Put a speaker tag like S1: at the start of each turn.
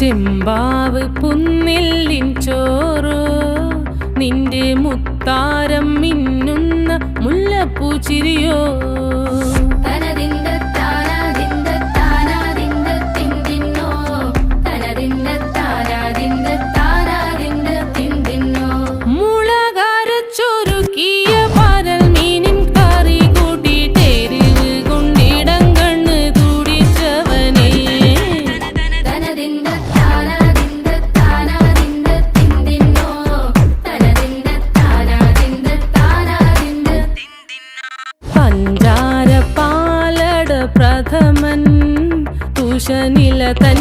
S1: ചെമ്പാവ് പുന്നെല്ലിൻ ചോറോ നിന്റെ മുത്താരം മിന്നുന്ന മുല്ലപ്പൂച്ചിരിയോ പഞ്ചാര പാലട പ്രഥമൻ തുഷനില തൻ